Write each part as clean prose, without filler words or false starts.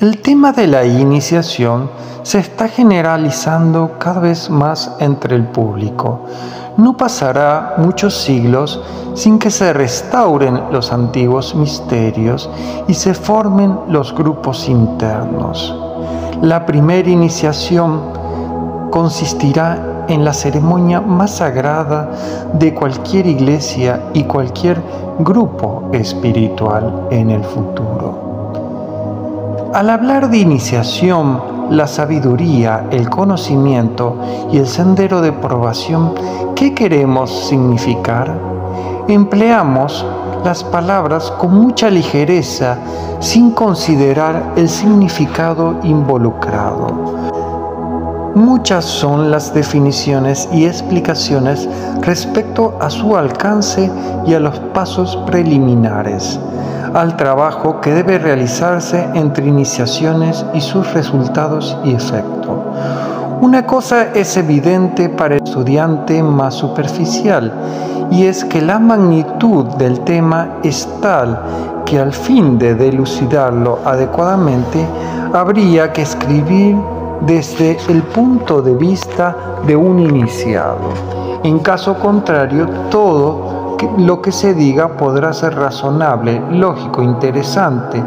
El tema de la iniciación se está generalizando cada vez más entre el público. No pasará muchos siglos sin que se restauren los antiguos misterios y se formen los grupos internos. La primera iniciación consistirá en la ceremonia más sagrada de cualquier iglesia y cualquier grupo espiritual en el futuro. Al hablar de iniciación, la sabiduría, el conocimiento y el sendero de probación, ¿qué queremos significar? Empleamos las palabras con mucha ligereza, sin considerar el significado involucrado. Muchas son las definiciones y explicaciones respecto a su alcance y a los pasos preliminares, al trabajo que debe realizarse entre iniciaciones y sus resultados y efectos. Una cosa es evidente para el estudiante más superficial, y es que la magnitud del tema es tal que al fin de dilucidarlo adecuadamente, habría que escribir desde el punto de vista de un iniciado. En caso contrario, todo lo que se diga podrá ser razonable, lógico, interesante,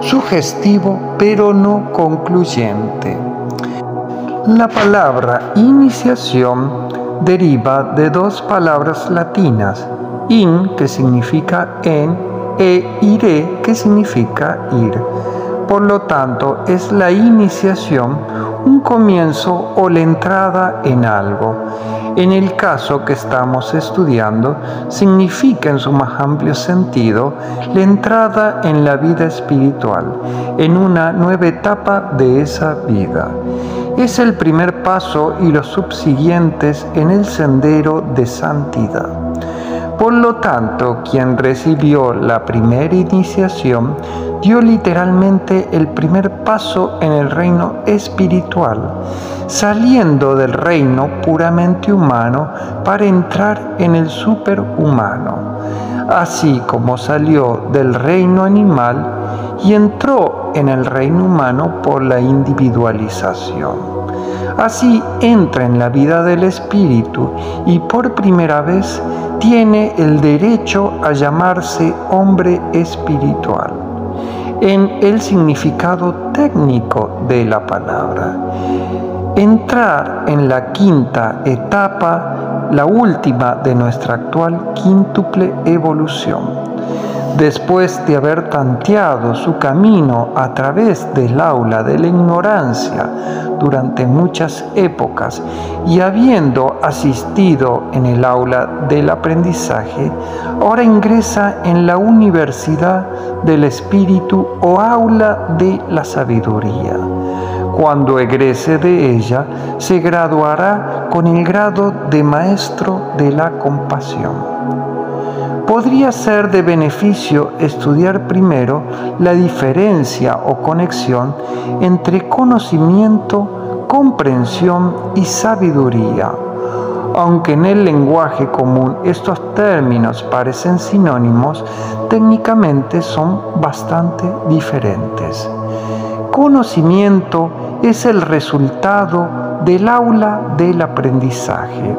sugestivo, pero no concluyente. La palabra iniciación deriva de dos palabras latinas, in, que significa en, e ire, que significa ir. Por lo tanto, es la iniciación un comienzo o la entrada en algo. En el caso que estamos estudiando, significa en su más amplio sentido la entrada en la vida espiritual, en una nueva etapa de esa vida. Es el primer paso y los subsiguientes en el sendero de santidad. Por lo tanto, quien recibió la primera iniciación dio literalmente el primer paso en el reino espiritual, saliendo del reino puramente humano para entrar en el superhumano, así como salió del reino animal y entró en el reino humano por la individualización. Así entra en la vida del espíritu y por primera vez tiene el derecho a llamarse hombre espiritual, en el significado técnico de la palabra. Entrar en la quinta etapa, la última de nuestra actual quíntuple evolución. Después de haber tanteado su camino a través del aula de la ignorancia durante muchas épocas y habiendo asistido en el aula del aprendizaje, ahora ingresa en la universidad del espíritu o aula de la sabiduría. Cuando egrese de ella, se graduará con el grado de maestro de la compasión. Podría ser de beneficio estudiar primero la diferencia o conexión entre conocimiento, comprensión y sabiduría. Aunque en el lenguaje común estos términos parecen sinónimos, técnicamente son bastante diferentes. Conocimiento es el resultado del aula del aprendizaje.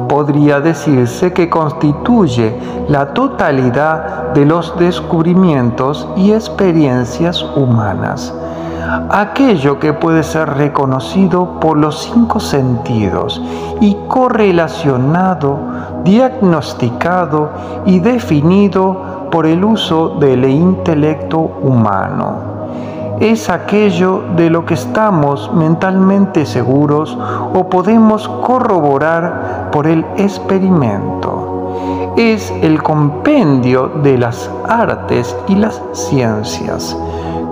Podría decirse que constituye la totalidad de los descubrimientos y experiencias humanas. Aquello que puede ser reconocido por los 5 sentidos y correlacionado, diagnosticado y definido por el uso del intelecto humano. Es aquello de lo que estamos mentalmente seguros o podemos corroborar por el experimento. Es el compendio de las artes y las ciencias.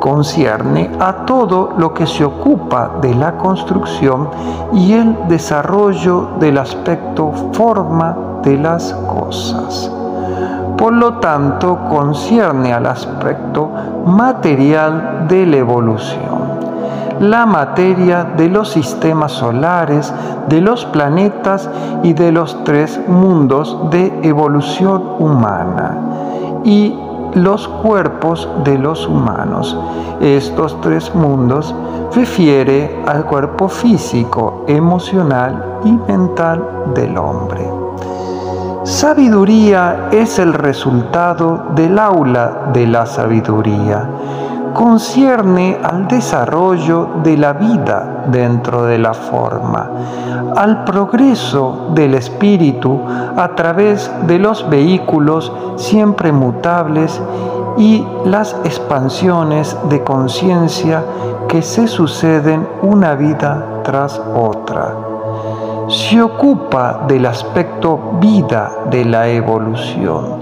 Concierne a todo lo que se ocupa de la construcción y el desarrollo del aspecto forma de las cosas. Por lo tanto, concierne al aspecto material de la evolución, la materia de los sistemas solares, de los planetas y de los 3 mundos de evolución humana, y los cuerpos de los humanos. Estos tres mundos refiere al cuerpo físico, emocional y mental del hombre. Sabiduría es el resultado del aula de la sabiduría. Concierne al desarrollo de la vida dentro de la forma, al progreso del espíritu a través de los vehículos siempre mutables y las expansiones de conciencia que se suceden una vida tras otra. Se ocupa del aspecto vida de la evolución,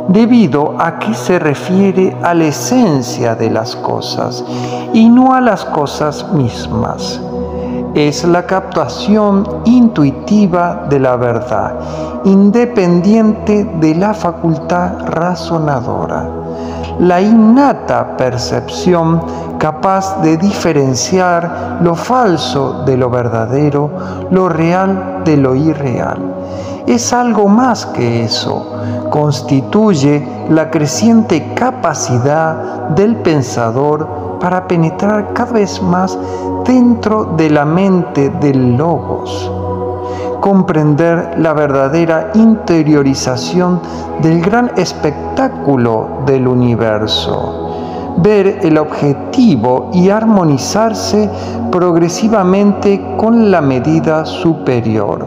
debido a que se refiere a la esencia de las cosas y no a las cosas mismas. Es la captación intuitiva de la verdad, independiente de la facultad razonadora. La innata percepción capaz de diferenciar lo falso de lo verdadero, lo real de lo irreal. Es algo más que eso. Constituye la creciente capacidad del pensador para penetrar cada vez más dentro de la mente del logos, comprender la verdadera interiorización del gran espectáculo del universo, ver el objetivo y armonizarse progresivamente con la medida superior.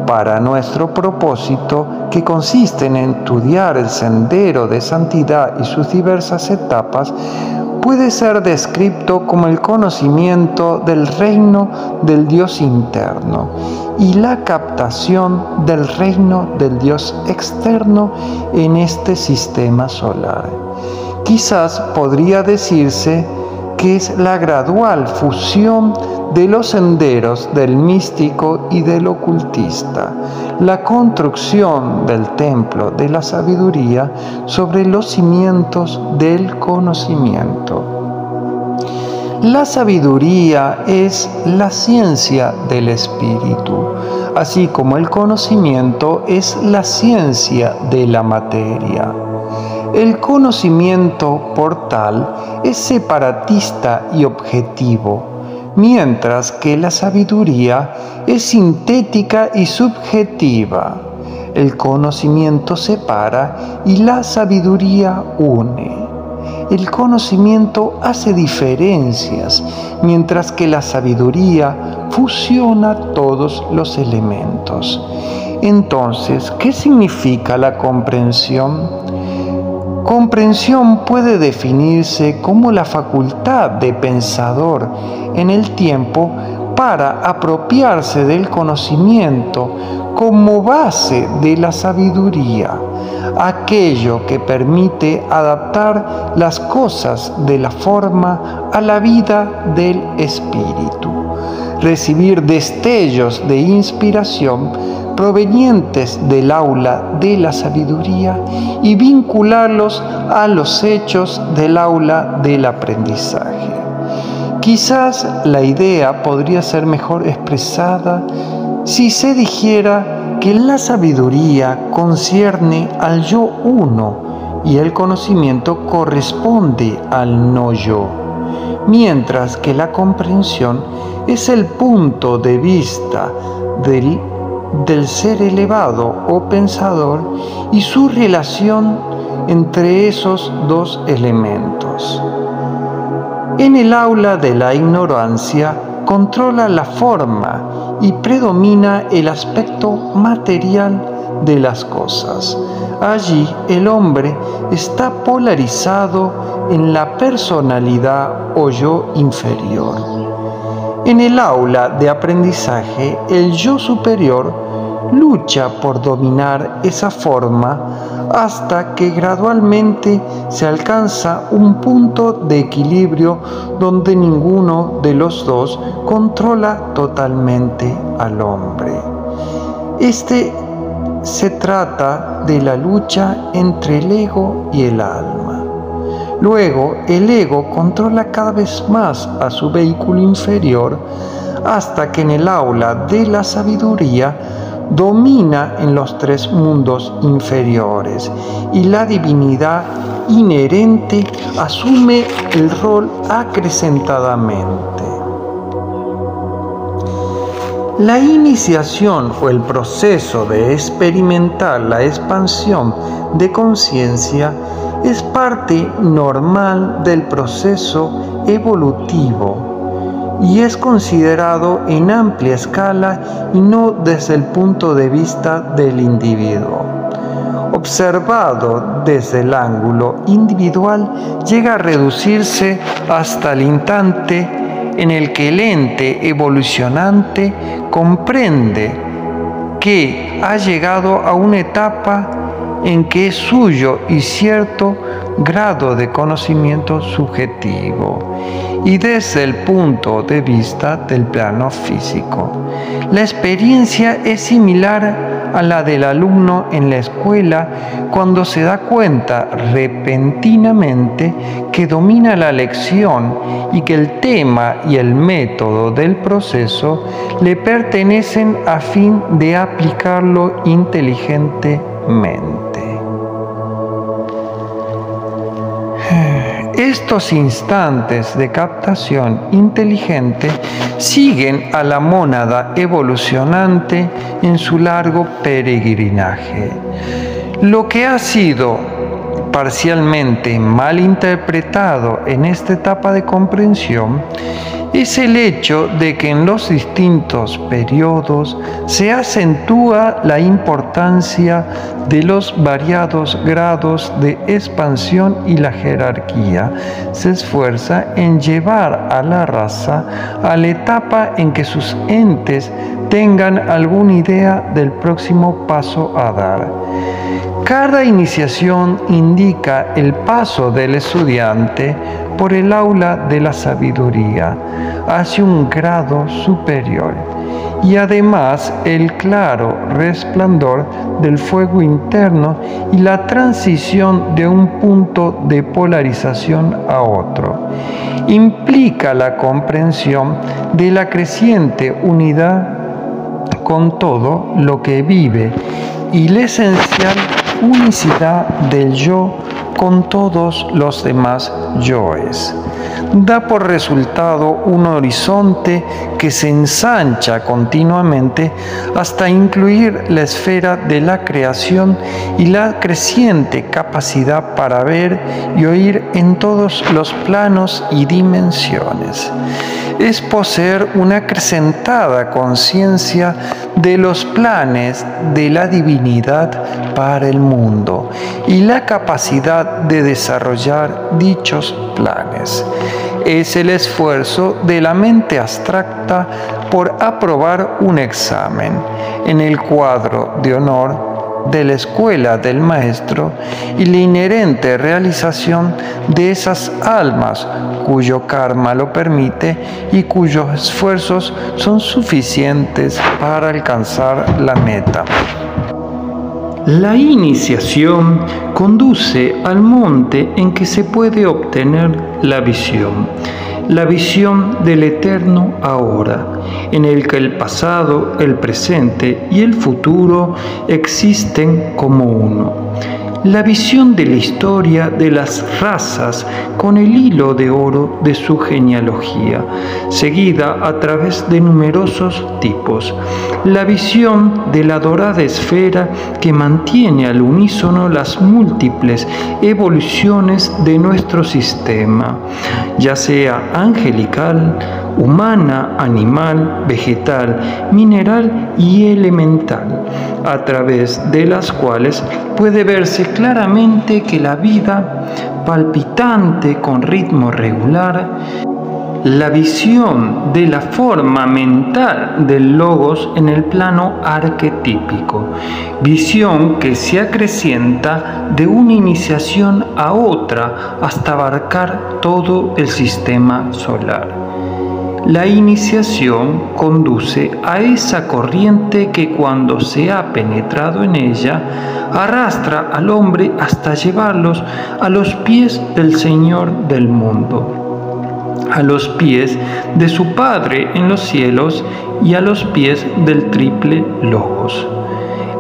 Para nuestro propósito, que consiste en estudiar el sendero de santidad y sus diversas etapas, puede ser descrito como el conocimiento del reino del Dios interno y la captación del reino del Dios externo en este sistema solar. Quizás podría decirse que es la gradual fusión de los senderos del místico y del ocultista, la construcción del templo de la sabiduría sobre los cimientos del conocimiento. La sabiduría es la ciencia del espíritu, así como el conocimiento es la ciencia de la materia. El conocimiento, por tal, es separatista y objetivo, mientras que la sabiduría es sintética y subjetiva. El conocimiento separa y la sabiduría une. El conocimiento hace diferencias, mientras que la sabiduría fusiona todos los elementos. Entonces, ¿qué significa la comprensión? Comprensión puede definirse como la facultad de pensador en el tiempo para apropiarse del conocimiento como base de la sabiduría, aquello que permite adaptar las cosas de la forma a la vida del espíritu, recibir destellos de inspiración provenientes del aula de la sabiduría y vincularlos a los hechos del aula del aprendizaje. Quizás la idea podría ser mejor expresada si se dijera que la sabiduría concierne al yo uno y el conocimiento corresponde al no yo, mientras que la comprensión es el punto de vista del ser elevado o pensador y su relación entre esos dos elementos. En el aula de la ignorancia controla la forma y predomina el aspecto material de las cosas. Allí el hombre está polarizado en la personalidad o yo inferior. En el aula de aprendizaje, el yo superior lucha por dominar esa forma hasta que gradualmente se alcanza un punto de equilibrio donde ninguno de los dos controla totalmente al hombre. Se trata de la lucha entre el ego y el alma. Luego, el ego controla cada vez más a su vehículo inferior hasta que en el aula de la sabiduría domina en los 3 mundos inferiores y la divinidad inherente asume el rol acrecentadamente. La iniciación o el proceso de experimentar la expansión de conciencia es parte normal del proceso evolutivo y es considerado en amplia escala y no desde el punto de vista del individuo. Observado desde el ángulo individual, llega a reducirse hasta el instante en el que el ente evolucionante comprende que ha llegado a una etapa en que es suyo y cierto grado de conocimiento subjetivo, y desde el punto de vista del plano físico. La experiencia es similar a la del alumno en la escuela cuando se da cuenta repentinamente que domina la lección y que el tema y el método del proceso le pertenecen a fin de aplicarlo inteligentemente. Estos instantes de captación inteligente siguen a la mónada evolucionante en su largo peregrinaje. Lo que ha sido parcialmente mal interpretado en esta etapa de comprensión es el hecho de que en los distintos periodos se acentúa la importancia de los variados grados de expansión y la jerarquía se esfuerza en llevar a la raza a la etapa en que sus entes tengan alguna idea del próximo paso a dar. Cada iniciación indica el paso del estudiante por el aula de la sabiduría hacia un grado superior y además el claro resplandor del fuego interno y la transición de un punto de polarización a otro. Implica la comprensión de la creciente unidad con todo lo que vive y la esencial unicidad del yo con todos los demás yoes. Da por resultado un horizonte que se ensancha continuamente hasta incluir la esfera de la creación y la creciente capacidad para ver y oír en todos los planos y dimensiones. Es poseer una acrecentada conciencia de los planes de la divinidad para el mundo y la capacidad de desarrollar dichos planes. Es el esfuerzo de la mente abstracta por aprobar un examen en el cuadro de honor de la escuela del maestro y la inherente realización de esas almas cuyo karma lo permite y cuyos esfuerzos son suficientes para alcanzar la meta. La iniciación conduce al monte en que se puede obtener la visión del eterno ahora, en el que el pasado, el presente y el futuro existen como uno. La visión de la historia de las razas con el hilo de oro de su genealogía, seguida a través de numerosos tipos. La visión de la dorada esfera que mantiene al unísono las múltiples evoluciones de nuestro sistema, ya sea angelical, humana, animal, vegetal, mineral y elemental, a través de las cuales puede verse claramente que la vida, palpitante con ritmo regular, la visión de la forma mental del logos en el plano arquetípico, visión que se acrecienta de una iniciación a otra hasta abarcar todo el sistema solar. La iniciación conduce a esa corriente que cuando se ha penetrado en ella, arrastra al hombre hasta llevarlos a los pies del Señor del mundo. a los pies de su Padre en los cielos y a los pies del triple Logos.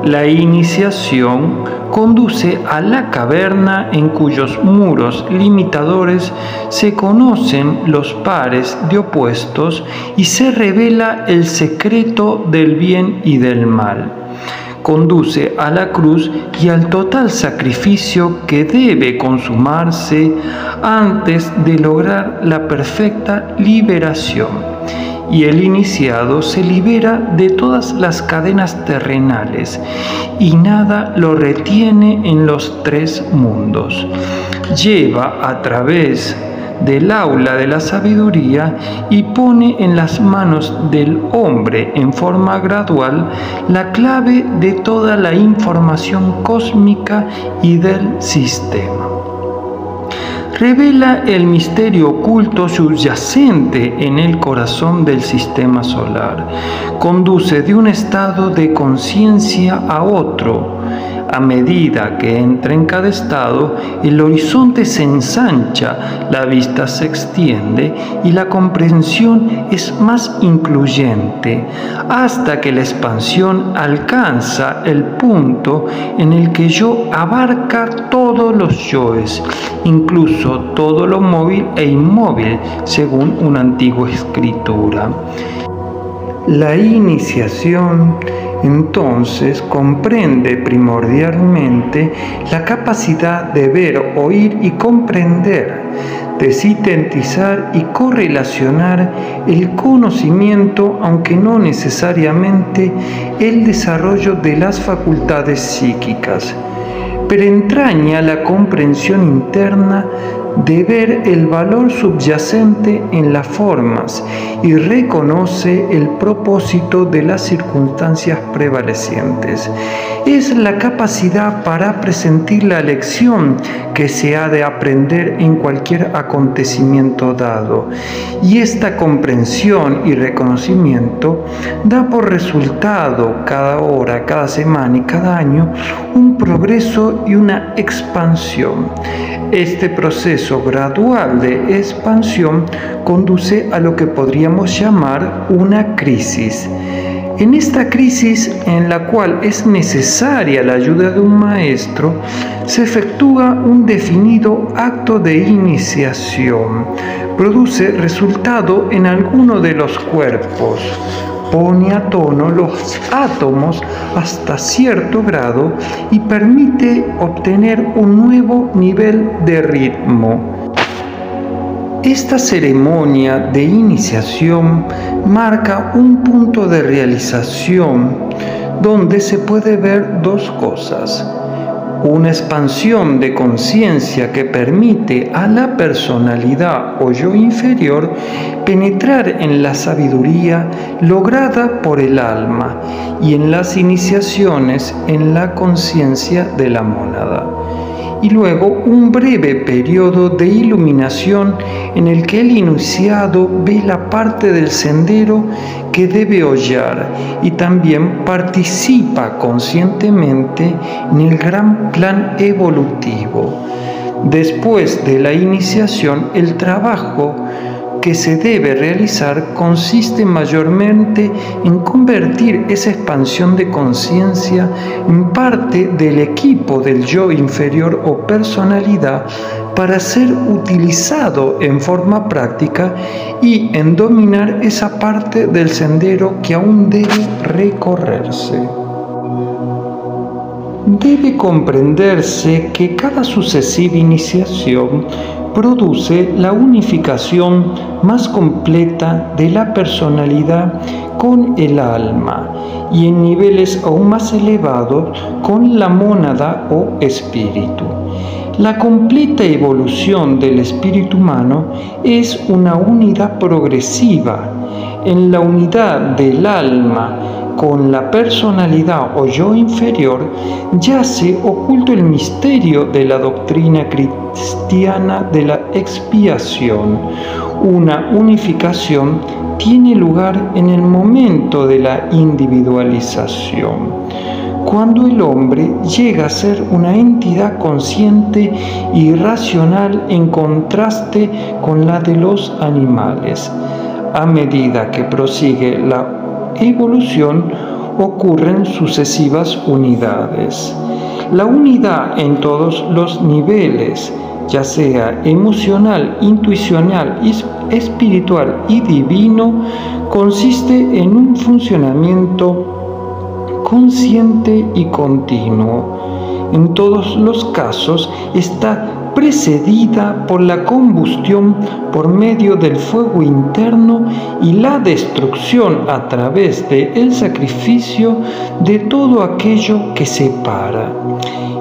La iniciación conduce a la caverna en cuyos muros limitadores se conocen los pares de opuestos y se revela el secreto del bien y del mal. Conduce a la cruz y al total sacrificio que debe consumarse antes de lograr la perfecta liberación. Y el iniciado se libera de todas las cadenas terrenales y nada lo retiene en los tres mundos. Lleva a través del aula de la sabiduría y pone en las manos del hombre en forma gradual la clave de toda la información cósmica y del sistema. Revela el misterio oculto subyacente en el corazón del sistema solar. Conduce de un estado de conciencia a otro. A medida que entra en cada estado, el horizonte se ensancha, la vista se extiende y la comprensión es más incluyente, hasta que la expansión alcanza el punto en el que yo abarca todos los yoes, incluso todo lo móvil e inmóvil, según una antigua escritura. La iniciación entonces comprende primordialmente la capacidad de ver, oír y comprender, de sintetizar y correlacionar el conocimiento, aunque no necesariamente el desarrollo de las facultades psíquicas, pero entraña la comprensión interna de ver el valor subyacente en las formas y reconoce el propósito de las circunstancias prevalecientes. Es la capacidad para presentir la lección que se ha de aprender en cualquier acontecimiento dado, y esta comprensión y reconocimiento da por resultado cada hora, cada semana y cada año un progreso y una expansión. Este proceso gradual de expansión conduce a lo que podríamos llamar una crisis. En esta crisis, en la cual es necesaria la ayuda de un maestro, se efectúa un definido acto de iniciación. Produce resultado en alguno de los cuerpos. Pone a tono los átomos hasta cierto grado y permite obtener un nuevo nivel de ritmo. Esta ceremonia de iniciación marca un punto de realización donde se puede ver dos cosas: una expansión de conciencia que permite a la personalidad o yo inferior penetrar en la sabiduría lograda por el alma y en las iniciaciones en la conciencia de la mónada. Y luego un breve periodo de iluminación en el que el iniciado ve la parte del sendero que debe hollar y también participa conscientemente en el gran plan evolutivo. Después de la iniciación, el trabajo que se debe realizar consiste mayormente en convertir esa expansión de conciencia en parte del equipo del yo inferior o personalidad para ser utilizado en forma práctica y en dominar esa parte del sendero que aún debe recorrerse. Debe comprenderse que cada sucesiva iniciación produce la unificación más completa de la personalidad con el alma y en niveles aún más elevados con la mónada o espíritu. La completa evolución del espíritu humano es una unidad progresiva. En la unidad del alma con la personalidad o yo inferior yace oculto el misterio de la doctrina cristiana de la expiación. Una unificación tiene lugar en el momento de la individualización. cuando el hombre llega a ser una entidad consciente y racional en contraste con la de los animales. A medida que prosigue la evolución, ocurren sucesivas unidades. La unidad en todos los niveles, ya sea emocional, intuicional, espiritual y divino, consiste en un funcionamiento consciente y continuo. En todos los casos está precedida por la combustión por medio del fuego interno y la destrucción a través del sacrificio de todo aquello que separa.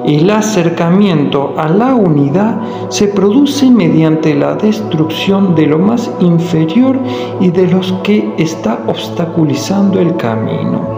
El acercamiento a la unidad se produce mediante la destrucción de lo más inferior y de los que está obstaculizando el camino.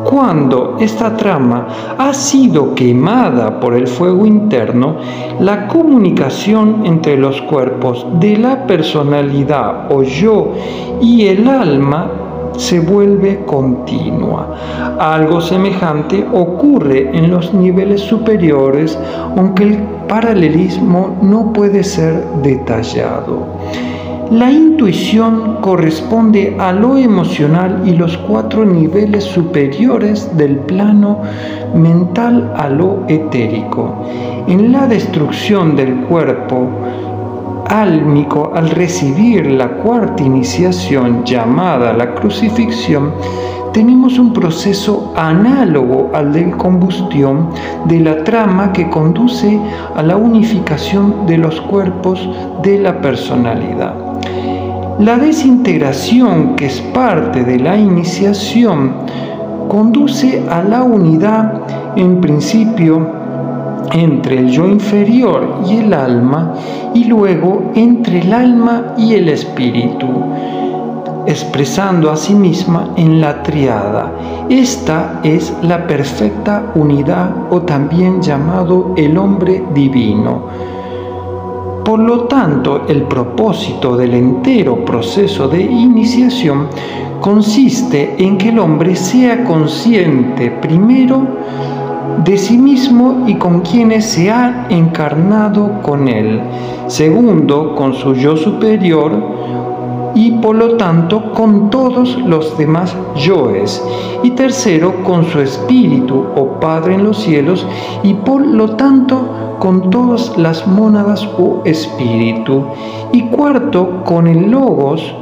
Cuando esta trama ha sido quemada por el fuego interno, la comunicación entre los cuerpos de la personalidad o yo y el alma se vuelve continua. Algo semejante ocurre en los niveles superiores, aunque el paralelismo no puede ser detallado. La intuición corresponde a lo emocional y los 4 niveles superiores del plano mental a lo etérico. En la destrucción del cuerpo álmico, al recibir la 4ª iniciación llamada la crucifixión, tenemos un proceso análogo al de combustión de la trama que conduce a la unificación de los cuerpos de la personalidad. La desintegración, que es parte de la iniciación, conduce a la unidad, en principio, entre el yo inferior y el alma, y luego entre el alma y el espíritu, expresando a sí misma en la tríada. Esta es la perfecta unidad, o también llamado el hombre divino. Por lo tanto, el propósito del entero proceso de iniciación consiste en que el hombre sea consciente primero de sí mismo y con quienes se ha encarnado con él, segundo con su yo superior y por lo tanto con todos los demás yoes, y tercero con su espíritu o Padre en los cielos y por lo tanto con todas las mónadas o espíritu, y cuarto con el Logos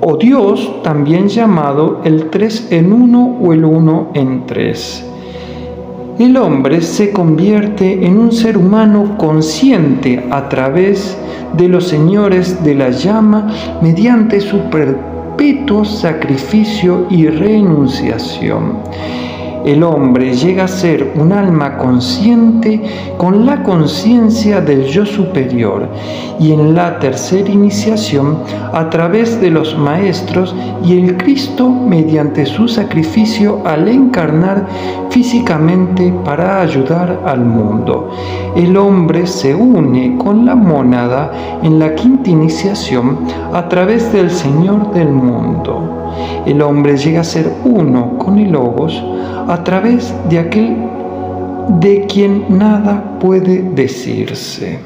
o Dios, también llamado el 3 en 1 o el 1 en 3. El hombre se convierte en un ser humano consciente a través de los señores de la llama mediante su perpetuo sacrificio y renunciación. El hombre llega a ser un alma consciente con la conciencia del yo superior, y en la tercera iniciación a través de los maestros y el Cristo mediante su sacrificio al encarnar físicamente para ayudar al mundo. El hombre se une con la mónada en la quinta iniciación a través del Señor del mundo. El hombre llega a ser uno con el Logos a través de aquel de quien nada puede decirse.